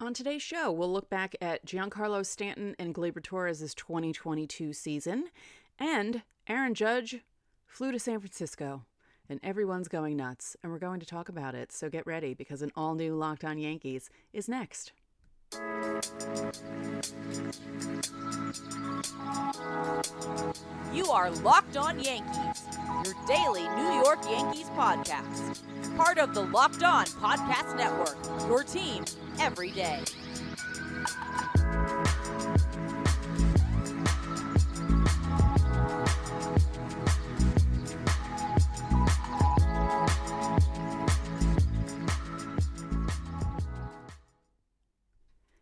On today's show, we'll look back at Giancarlo Stanton and Gleyber Torres' 2022 season, and Aaron Judge flew to San Francisco, and everyone's going nuts, and we're going to talk about it, so get ready, because an all-new Locked On Yankees is next. You are Locked On Yankees, your daily New York Yankees podcast. Part of the Locked On Podcast Network, your team every day.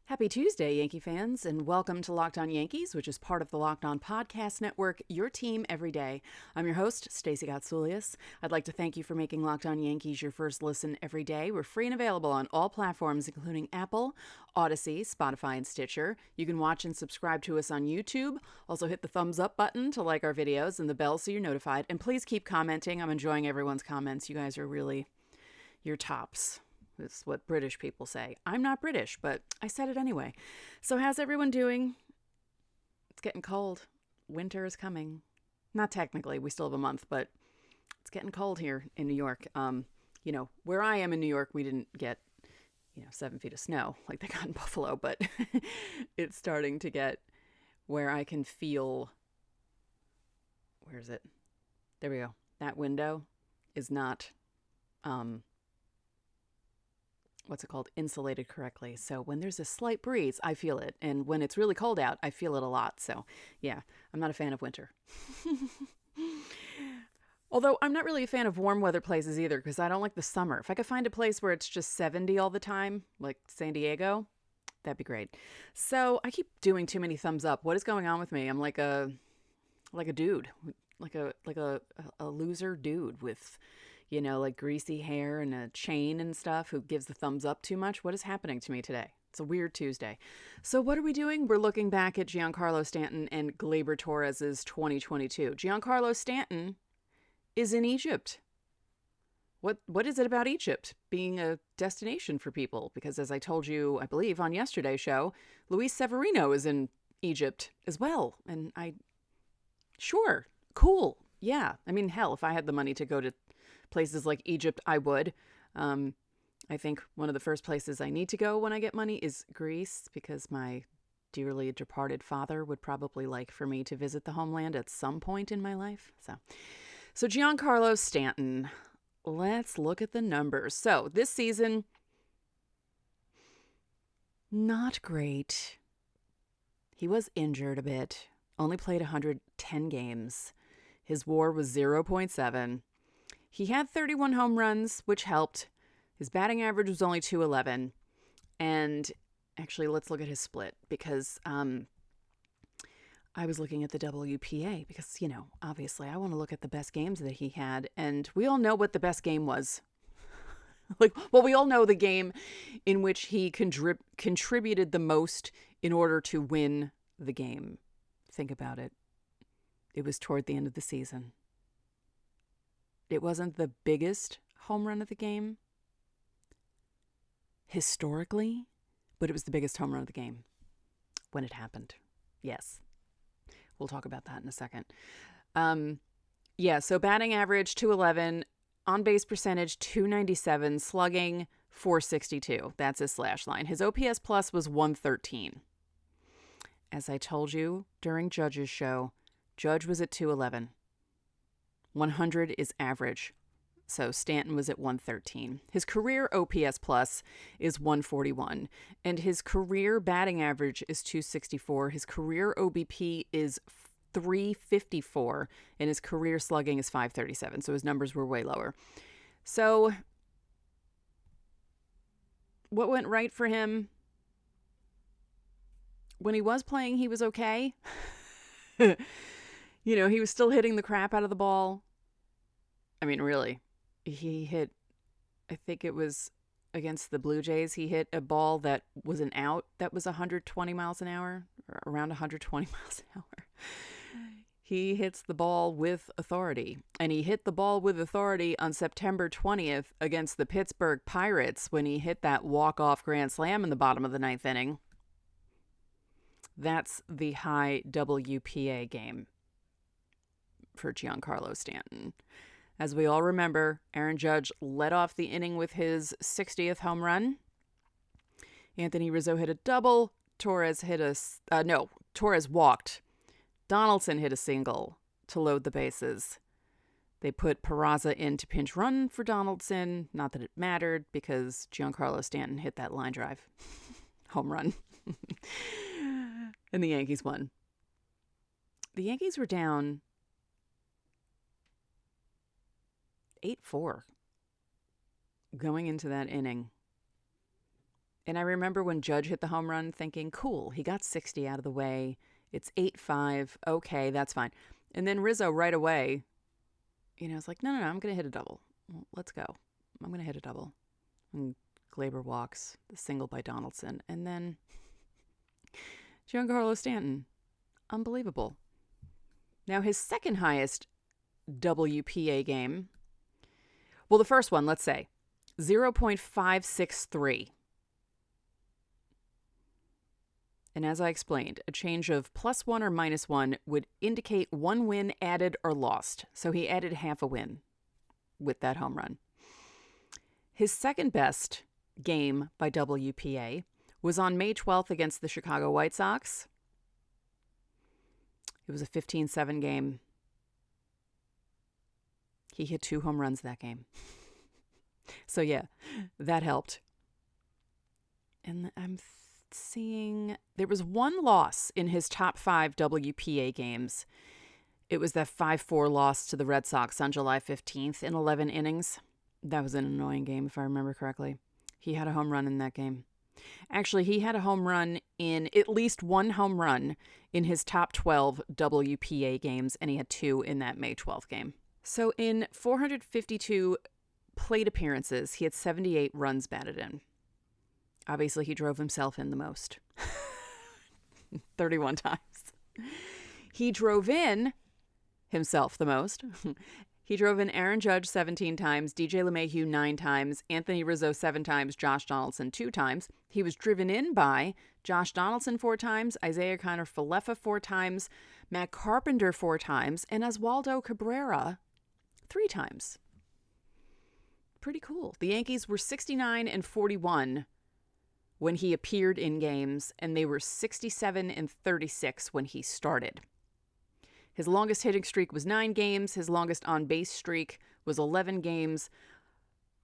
Happy Tuesday, Yankee fans, and welcome to Locked On Yankees, which is part of the Locked On Podcast Network, your team every day. I'm your host, Stacey. I'd like to thank you for making Locked On Yankees your first listen every day. We're free and available on all platforms, including Apple, Odyssey, Spotify, and Stitcher. You can watch and subscribe to us on YouTube. Also hit the thumbs up button to like our videos and the bell so you're notified. And please keep commenting. I'm enjoying everyone's comments. You guys are really your tops. It's what British people say. I'm not British, but I said it anyway. So how's everyone doing? It's getting cold. Winter is coming. Not technically. We still have a month, but it's getting cold here in New York. Where I am in New York, we didn't get, 7 feet of snow like they got in Buffalo, but it's starting to get where I can feel, where is it? There we go. That window is not, insulated correctly. So when there's a slight breeze, I feel it. And when it's really cold out, I feel it a lot. So yeah, I'm not a fan of winter. Although I'm not really a fan of warm weather places either, because I don't like the summer. If I could find a place where it's just 70 all the time, like San Diego, that'd be great. So I keep doing too many thumbs up. What is going on with me? I'm like a dude, like a loser dude with, like greasy hair and a chain and stuff who gives the thumbs up too much. What is happening to me today? It's a weird Tuesday. So what are we doing? We're looking back at Giancarlo Stanton and Gleyber Torres' 2022. Giancarlo Stanton is in Egypt. What is it about Egypt being a destination for people? Because as I told you, I believe, on yesterday's show, Luis Severino is in Egypt as well. And sure, cool. Yeah. I mean, hell, if I had the money to go to places like Egypt, I would. I think one of the first places I need to go when I get money is Greece, because my dearly departed father would probably like for me to visit the homeland at some point in my life. So Giancarlo Stanton, let's look at the numbers. So this season, not great. He was injured a bit, only played 110 games. His WAR was 0.7. He had 31 home runs, which helped. His batting average was only .211. And actually, let's look at his split, because I was looking at the WPA because, obviously I want to look at the best games that he had. And we all know what the best game was. We all know the game in which he contributed the most in order to win the game. Think about it. It was toward the end of the season. It wasn't the biggest home run of the game historically, but it was the biggest home run of the game when it happened. Yes. We'll talk about that in a second. So batting average, 211, on-base percentage, 297, slugging, 462. That's his slash line. His OPS plus was 113. As I told you during Judge's show, Judge was at 211. 100 is average. So Stanton was at 113. His career OPS plus is 141. And his career batting average is 264. His career OBP is 354. And his career slugging is 537. So his numbers were way lower. So what went right for him? When he was playing, he was okay. He was still hitting the crap out of the ball. I mean, really, he hit, I think it was against the Blue Jays, he hit a ball that was an out that was 120 miles an hour, or around 120 miles an hour. He hits the ball with authority. And he hit the ball with authority on September 20th against the Pittsburgh Pirates when he hit that walk-off grand slam in the bottom of the ninth inning. That's the high WPA game for Giancarlo Stanton. As we all remember, Aaron Judge led off the inning with his 60th home run. Anthony Rizzo hit a double. Torres walked. Donaldson hit a single to load the bases. They put Peraza in to pinch run for Donaldson. Not that it mattered because Giancarlo Stanton hit that line drive. Home run. And the Yankees won. The Yankees were down 8-4 going into that inning. And I remember when Judge hit the home run thinking, cool, he got 60 out of the way. It's 8-5. Okay, that's fine. And then Rizzo right away, was like, no, I'm going to hit a double. Well, let's go. I'm going to hit a double. And Gleyber walks, the single by Donaldson. And then Giancarlo Stanton. Unbelievable. Now, his second highest WPA game, well, the first one, let's say, 0.563. And as I explained, a change of +1 or -1 would indicate one win added or lost. So he added half a win with that home run. His second best game by WPA was on May 12th against the Chicago White Sox. It was a 15-7 game. He hit 2 home runs that game. So yeah, that helped. And I'm seeing there was one loss in his top 5 WPA games. It was that 5-4 loss to the Red Sox on July 15th in 11 innings. That was an annoying game, if I remember correctly. He had a home run in that game. Actually, he had a home run in at least one home run in his top 12 WPA games, and he had 2 in that May 12th game. So in 452 plate appearances, he had 78 runs batted in. Obviously, he drove himself in the most. 31 times. He drove in himself the most. He drove in Aaron Judge 17 times, DJ LeMahieu 9 times, Anthony Rizzo 7 times, Josh Donaldson 2 times. He was driven in by Josh Donaldson 4 times, Isaiah Kiner-Falefa 4 times, Matt Carpenter 4 times, and Oswaldo Cabrera 3 times. Pretty cool. The Yankees were 69-41 when he appeared in games, and they were 67-36 when he started. His longest hitting streak was 9 games. His longest on-base streak was 11 games.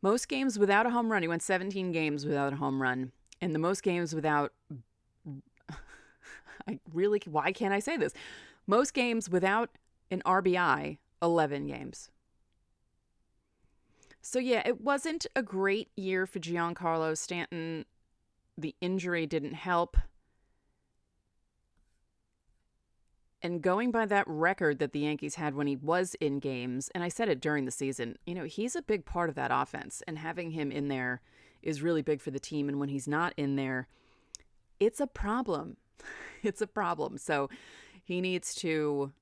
Most games without a home run. He went 17 games without a home run. And the most games without... why can't I say this? Most games without an RBI, 11 games. So yeah, it wasn't a great year for Giancarlo Stanton. The injury didn't help. And going by that record that the Yankees had when he was in games, and I said it during the season, he's a big part of that offense. And having him in there is really big for the team. And when he's not in there, it's a problem. It's a problem. So he needs to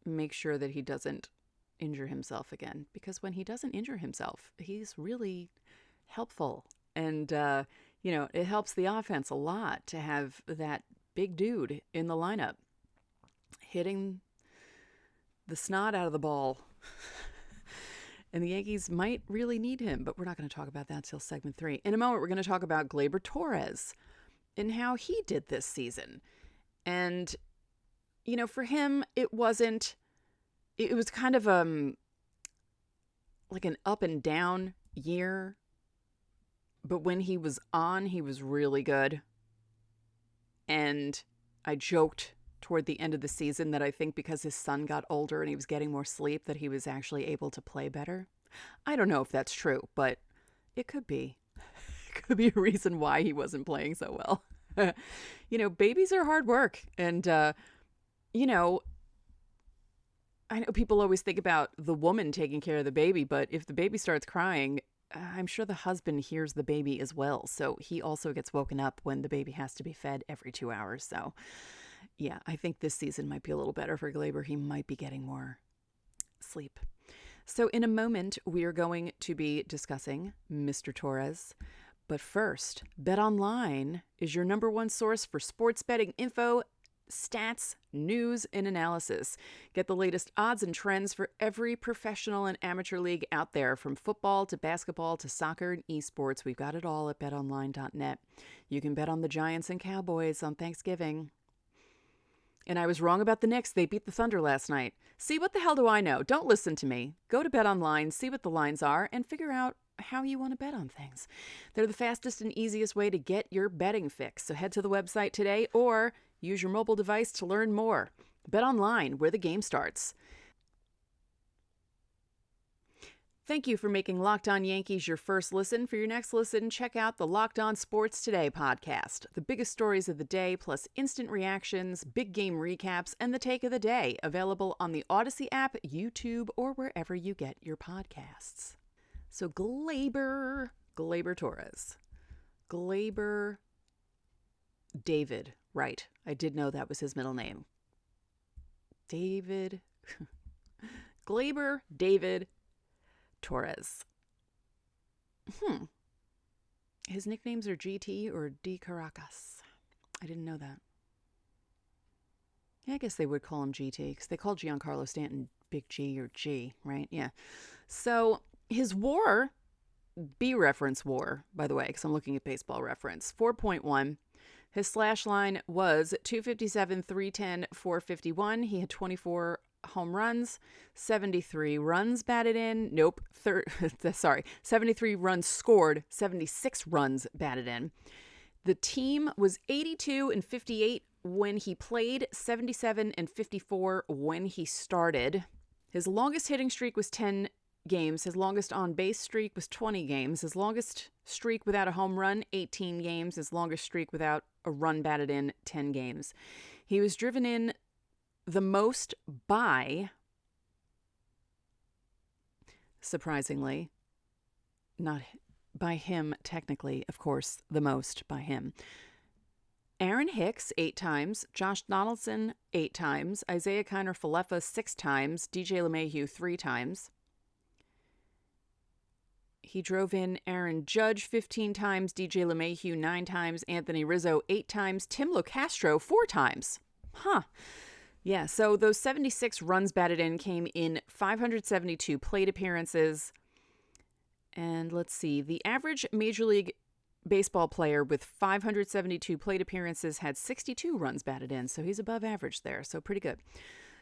make sure that he doesn't injure himself again. Because when he doesn't injure himself, he's really helpful. And, it helps the offense a lot to have that big dude in the lineup hitting the snot out of the ball. And the Yankees might really need him, but we're not going to talk about that till segment 3. In a moment, we're going to talk about Gleyber Torres and how he did this season. And, for him, it was kind of like an up and down year. But when he was on, he was really good. And I joked toward the end of the season that I think because his son got older and he was getting more sleep that he was actually able to play better. I don't know if that's true, but it could be. It could be a reason why he wasn't playing so well. Babies are hard work. And, I know people always think about the woman taking care of the baby, but if the baby starts crying, I'm sure the husband hears the baby as well. So he also gets woken up when the baby has to be fed every 2 hours. So Yeah, I think this season might be a little better for Gleyber. He might be getting more sleep. So in a moment, we are going to be discussing Mr. Torres. But first, BetOnline is your number one source for sports betting info, stats, news, and analysis. Get the latest odds and trends for every professional and amateur league out there, from football to basketball to soccer and esports. We've got it all at betonline.net. You can bet on the Giants and Cowboys on Thanksgiving. And I was wrong about the Knicks. They beat the Thunder last night. See, what the hell do I know? Don't listen to me. Go to BetOnline, see what the lines are, and figure out how you want to bet on things. They're the fastest and easiest way to get your betting fix. So head to the website today or use your mobile device to learn more. BetOnline, where the game starts. Thank you for making Locked On Yankees your first listen. For your next listen, check out the Locked On Sports Today podcast. The biggest stories of the day, plus instant reactions, big game recaps, and the take of the day. Available on the Odyssey app, YouTube, or wherever you get your podcasts. So Gleyber Torres. Gleyber David. Right. I did know that was his middle name. David. Gleyber David Torres. His nicknames are GT or D Caracas. I didn't know that. Yeah, I guess they would call him GT because they call Giancarlo Stanton Big G or G, right? Yeah. So his WAR, B-reference WAR, by the way, because I'm looking at Baseball Reference, 4.1. His slash line was 257, 310, 451. He had 24 home runs, 73 runs batted in. 73 runs scored, 76 runs batted in. The team was 82-58 when he played, 77-54 when he started. His longest hitting streak was 10 games. His longest on-base streak was 20 games. His longest streak without a home run, 18 games. His longest streak without a run batted in, 10 games. He was driven in the most by, surprisingly, not by him technically, of course, the most by him. Aaron Hicks 8 times, Josh Donaldson 8 times, Isaiah Kiner-Falefa 6 times, DJ LeMahieu 3 times. He drove in Aaron Judge 15 times, DJ LeMahieu 9 times, Anthony Rizzo 8 times, Tim Locastro 4 times. Yeah, so those 76 runs batted in came in 572 plate appearances. And let's see, the average Major League Baseball player with 572 plate appearances had 62 runs batted in, so he's above average there, so pretty good.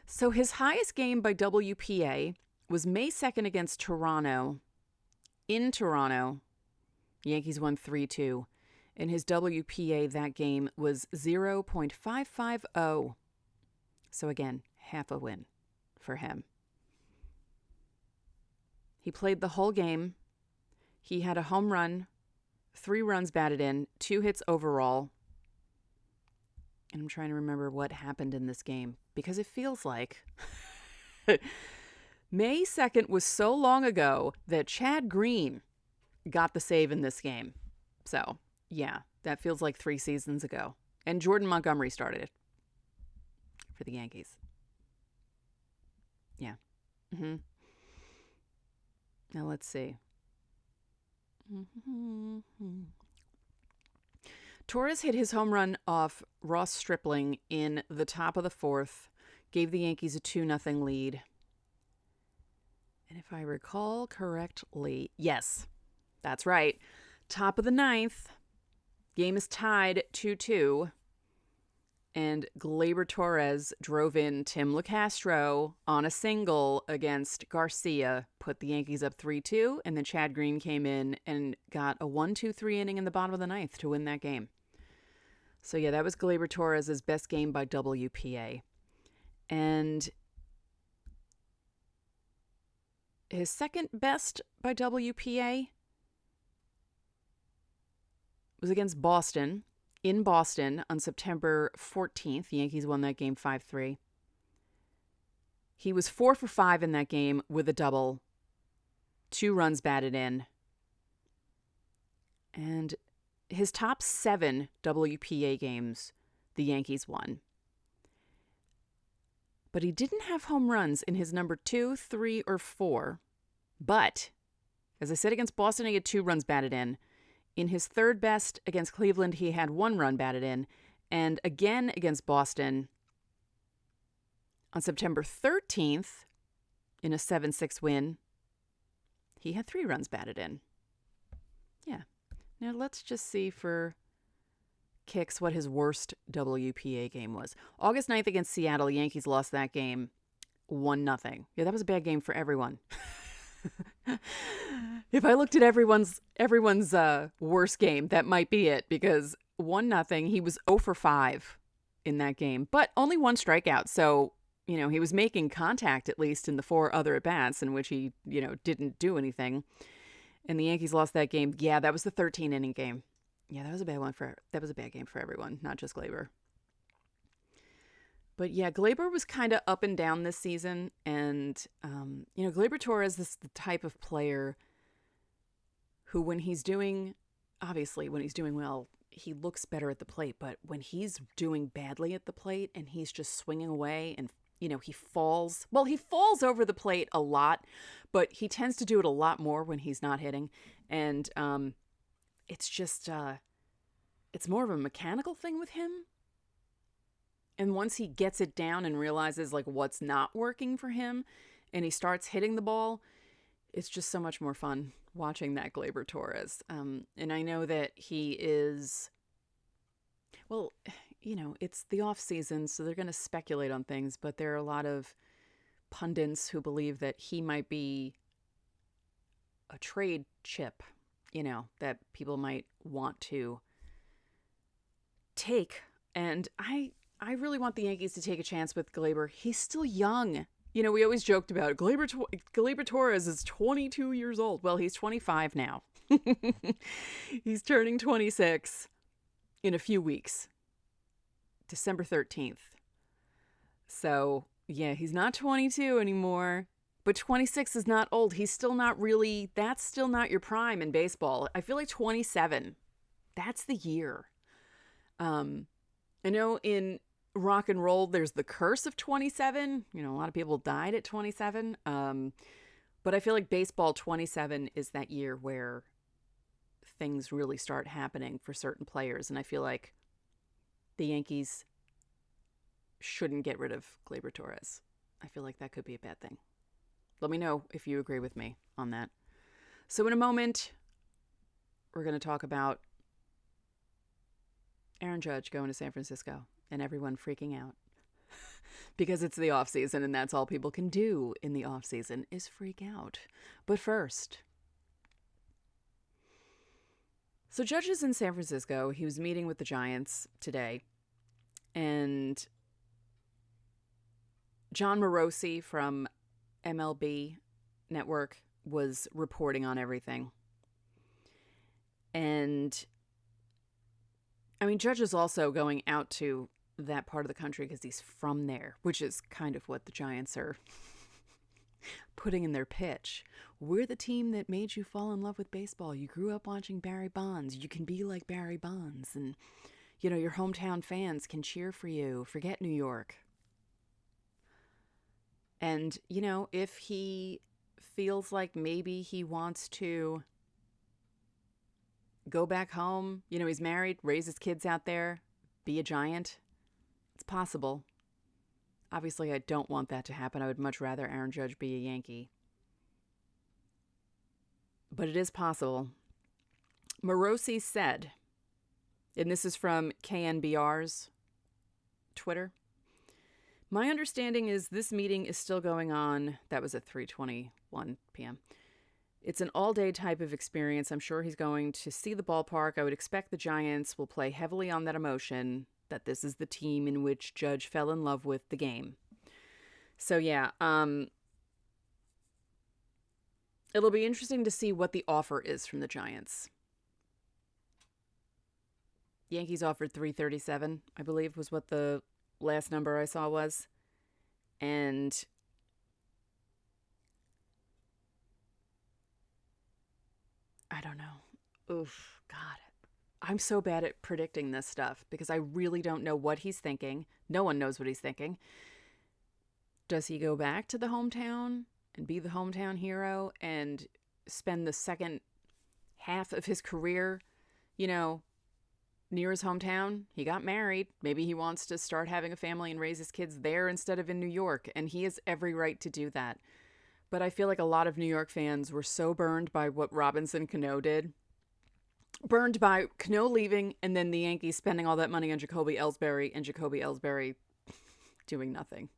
So his highest game by WPA was May 2nd against Toronto. In Toronto, Yankees won 3-2, and his WPA that game was 0.550. So again, half a win for him. He played the whole game. He had a home run, 3 runs batted in, 2 hits overall. And I'm trying to remember what happened in this game because it feels like May 2nd was so long ago that Chad Green got the save in this game. So, yeah, that feels like 3 seasons ago. And Jordan Montgomery started it for the Yankees. Yeah. Now let's see. Torres hit his home run off Ross Stripling in the top of the 4th, gave the Yankees a 2-0 lead. And if I recall correctly, yes, that's right. Top of the 9th, game is tied 2-2. And Gleyber Torres drove in Tim Locastro on a single against Garcia, put the Yankees up 3-2, and then Chad Green came in and got a 1-2-3 inning in the bottom of the 9th to win that game. So yeah, that was Gleyber Torres' best game by WPA. And his second best by WPA was against Boston. In Boston on September 14th, the Yankees won that game 5-3. He was 4 for 5 in that game with a double, 2 runs batted in. And his top 7 WPA games, the Yankees won. but he didn't have home runs in his number 2, 3, or 4. But, as I said, against Boston, he had 2 runs batted in. In his third best against Cleveland, he had 1 run batted in. And again against Boston on September 13th, in a 7-6 win, he had 3 runs batted in. Yeah. Now let's just see for kicks what his worst WPA game was. August 9th against Seattle, the Yankees lost that game 1-0. Yeah, that was a bad game for everyone. If I looked at everyone's worst game, that might be it, because 1-0, he was 0 for 5 in that game, but only 1 strikeout. So, he was making contact at least in the 4 other at-bats in which he, didn't do anything. And the Yankees lost that game. Yeah, that was the 13-inning game. Yeah, that was a bad game for everyone, not just Gleyber. But yeah, Gleyber was kind of up and down this season. And, Gleyber Torres is the type of player who, when he's doing well, he looks better at the plate. But when he's doing badly at the plate and he's just swinging away and, he falls. Well, he falls over the plate a lot, but he tends to do it a lot more when he's not hitting. And it's just, it's more of a mechanical thing with him. And once he gets it down and realizes what's not working for him and he starts hitting the ball, it's just so much more fun watching that Gleyber Torres. And I know that he is, well, it's the off season, so they're going to speculate on things, but there are a lot of pundits who believe that he might be a trade chip, that people might want to take. And I really want the Yankees to take a chance with Gleyber. He's still young. We always joked about it. Gleyber Torres is 22 years old. Well, he's 25 now. He's turning 26 in a few weeks. December 13th. So, yeah, he's not 22 anymore. But 26 is not old. He's still not really, that's still not your prime in baseball. I feel like 27, that's the year. I know in rock and roll, there's the curse of 27. A lot of people died at 27. But I feel like baseball 27 is that year where things really start happening for certain players. And I feel like the Yankees shouldn't get rid of Gleyber Torres. I feel like that could be a bad thing. Let me know if you agree with me on that. So in a moment, we're going to talk about Aaron Judge going to San Francisco and everyone freaking out because it's the off season and that's all people can do in the off season is freak out. But first, so Judge is in San Francisco. He was meeting with the Giants today, and John Morosi from MLB Network was reporting on everything. And Judge is also going out to that part of the country because he's from there, which is kind of what the Giants are putting in their pitch. We're the team that made you fall in love with baseball. You grew up watching Barry Bonds. You can be like Barry Bonds. And, your hometown fans can cheer for you. Forget New York. And, if he feels like maybe he wants to go back home, he's married, raise his kids out there, be a Giant, it's possible. Obviously, I don't want that to happen. I would much rather Aaron Judge be a Yankee. But it is possible. Morosi said, and this is from KNBR's Twitter, "My understanding is this meeting is still going on." That was at 3:21 p.m. "It's an all-day type of experience. I'm sure he's going to see the ballpark. I would expect the Giants will play heavily on that emotion, that this is the team in which Judge fell in love with the game." So, yeah, it'll be interesting to see what the offer is from the Giants. Yankees offered $337, I believe, was what the last number I saw was. And I don't know. Oof, God. I'm so bad at predicting this stuff because I really don't know what he's thinking. No one knows what he's thinking. Does he go back to the hometown and be the hometown hero and spend the second half of his career, you know, near his hometown? He got married. Maybe he wants to start having a family and raise his kids there instead of in New York, and he has every right to do that. But I feel like a lot of New York fans were so burned by what Robinson Cano did. Burned by Cano leaving and then the Yankees spending all that money on Jacoby Ellsbury and Jacoby Ellsbury doing nothing.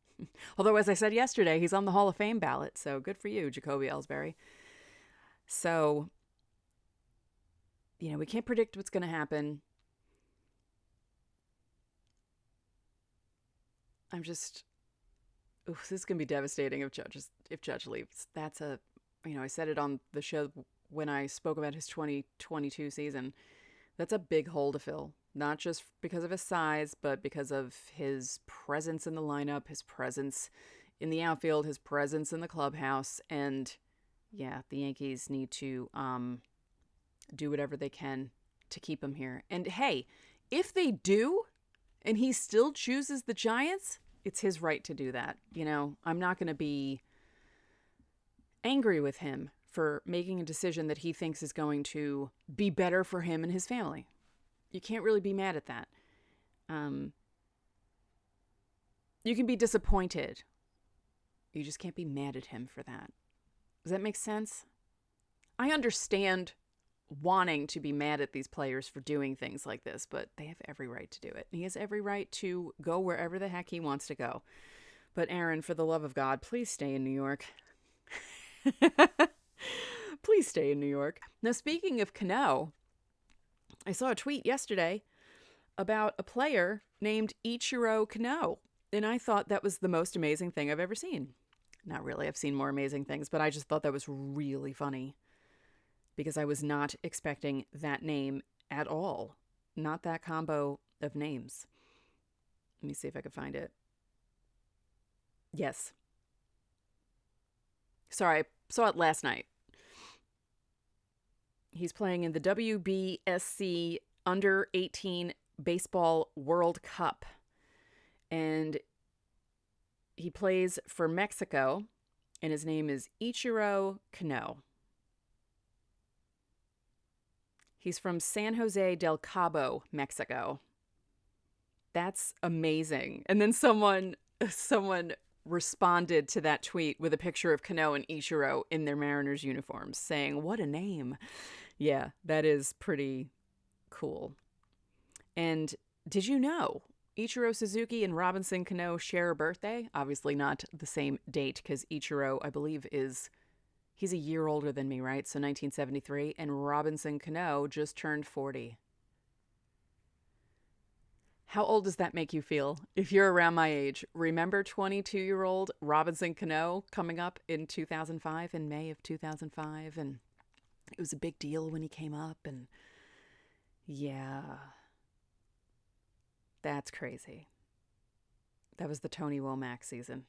Although, as I said yesterday, he's on the Hall of Fame ballot, so good for you, Jacoby Ellsbury. So, we can't predict what's going to happen. I'm just, this is going to be devastating if Judge leaves. That's I said it on the show when I spoke about his 2022 season. That's a big hole to fill, not just because of his size, but because of his presence in the lineup, his presence in the outfield, his presence in the clubhouse. And yeah, the Yankees need to do whatever they can to keep him here. And hey, if they do, and he still chooses the Giants, it's his right to do that. I'm not going to be angry with him for making a decision that he thinks is going to be better for him and his family. You can't really be mad at that. You can be disappointed. You just can't be mad at him for that. Does that make sense? I understand wanting to be mad at these players for doing things like this, but they have every right to do it. He has every right to go wherever the heck he wants to go. But Aaron, for the love of God, please stay in New York. Please stay in New York. Now, speaking of Cano, I saw a tweet yesterday about a player named Ichiro Cano, and I thought that was the most amazing thing I've ever seen. Not really, I've seen more amazing things, but I just thought that was really funny because I was not expecting that name at all. Not that combo of names. Let me see if I can find it. Yes. Sorry, I saw it last night. He's playing in the WBSC Under 18 Baseball World Cup. And he plays for Mexico, and his name is Ichiro Cano. He's from San Jose del Cabo, Mexico. That's amazing. And then someone responded to that tweet with a picture of Cano and Ichiro in their Mariners uniforms saying, "What a name." Yeah, that is pretty cool. And did you know Ichiro Suzuki and Robinson Cano share a birthday? Obviously not the same date because Ichiro, I believe, he's a year older than me, right? So 1973. And Robinson Cano just turned 40. How old does that make you feel if you're around my age? Remember 22-year-old Robinson Cano coming up in 2005, in May of 2005? And it was a big deal when he came up. And yeah, that's crazy. That was the Tony Womack season.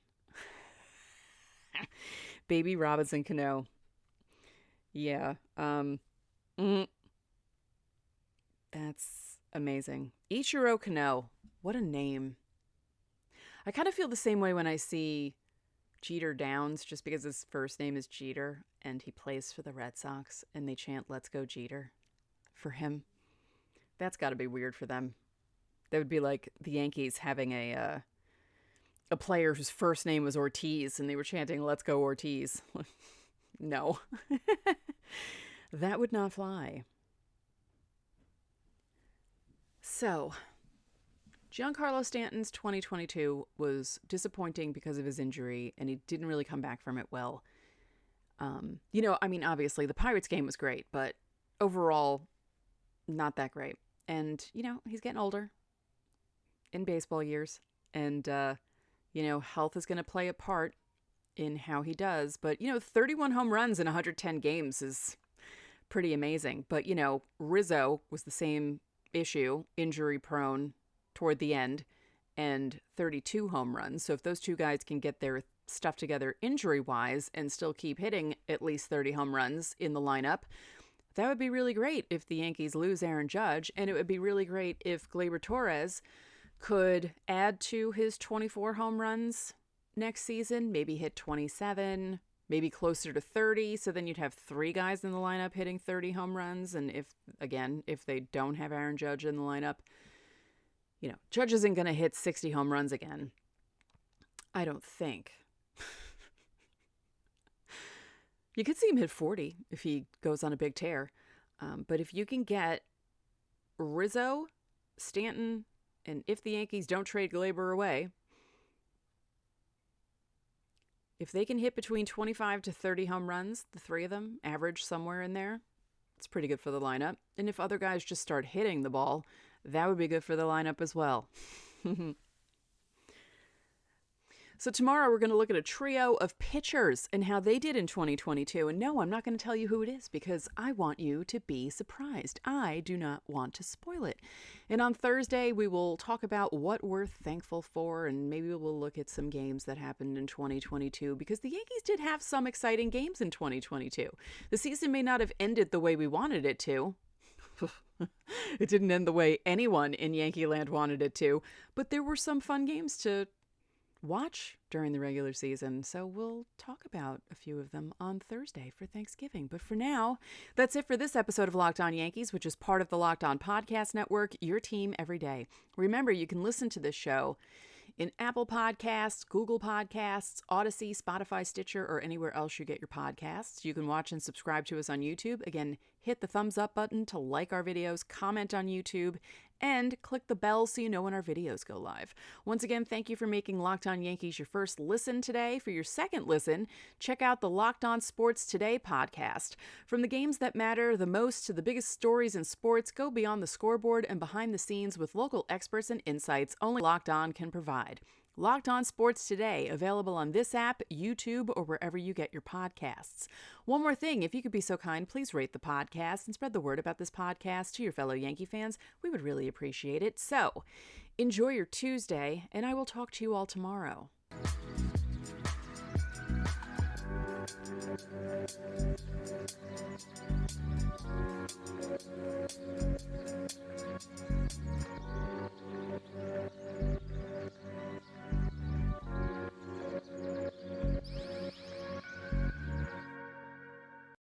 Baby Robinson Cano. Yeah. That's amazing. Ichiro Cano. What a name. I kind of feel the same way when I see Jeter Downs, just because his first name is Jeter and he plays for the Red Sox and they chant "Let's go Jeter" for him. That's got to be weird for them. That would be like the Yankees having a player whose first name was Ortiz and they were chanting "Let's go Ortiz." No. That would not fly. So, Giancarlo Stanton's 2022 was disappointing because of his injury, and he didn't really come back from it well. Obviously, the Pirates game was great, but overall, not that great. And, he's getting older in baseball years, and, health is going to play a part in how he does. But, 31 home runs in 110 games is pretty amazing. But, Rizzo was the same issue, injury prone toward the end, and 32 home runs. So if those two guys can get their stuff together injury wise and still keep hitting at least 30 home runs in the lineup, that would be really great if the Yankees lose Aaron Judge. And it would be really great if Gleyber Torres could add to his 24 home runs next season, maybe hit 27, maybe closer to 30. So then you'd have 3 guys in the lineup hitting 30 home runs. And if they don't have Aaron Judge in the lineup, Judge isn't going to hit 60 home runs again. I don't think. You could see him hit 40 if he goes on a big tear. But if you can get Rizzo, Stanton, and if the Yankees don't trade Gleyber away, if they can hit between 25 to 30 home runs, the 3 of them, average somewhere in there, it's pretty good for the lineup. And if other guys just start hitting the ball, that would be good for the lineup as well. So tomorrow we're going to look at a trio of pitchers and how they did in 2022. And no, I'm not going to tell you who it is because I want you to be surprised. I do not want to spoil it. And on Thursday, we will talk about what we're thankful for, and maybe we'll look at some games that happened in 2022 because the Yankees did have some exciting games in 2022. The season may not have ended the way we wanted it to. It didn't end the way anyone in Yankee Land wanted it to, but there were some fun games to watch during the regular season. So we'll talk about a few of them on Thursday for Thanksgiving. But for now, that's it for this episode of Locked On Yankees, which is part of the Locked On Podcast Network, your team every day. Remember, you can listen to this show in Apple Podcasts, Google Podcasts, Odyssey, Spotify, Stitcher, or anywhere else you get your podcasts. You can watch and subscribe to us on YouTube. Again, hit the thumbs up button to like our videos, comment on YouTube, and click the bell so you know when our videos go live. Once again, thank you for making Locked On Yankees your first listen today. For your second listen, check out the Locked On Sports Today podcast. From the games that matter the most to the biggest stories in sports, go beyond the scoreboard and behind the scenes with local experts and insights only Locked On can provide. Locked On Sports Today, available on this app, YouTube, or wherever you get your podcasts. One more thing, if you could be so kind, please rate the podcast and spread the word about this podcast to your fellow Yankee fans. We would really appreciate it. So, enjoy your Tuesday, and I will talk to you all tomorrow.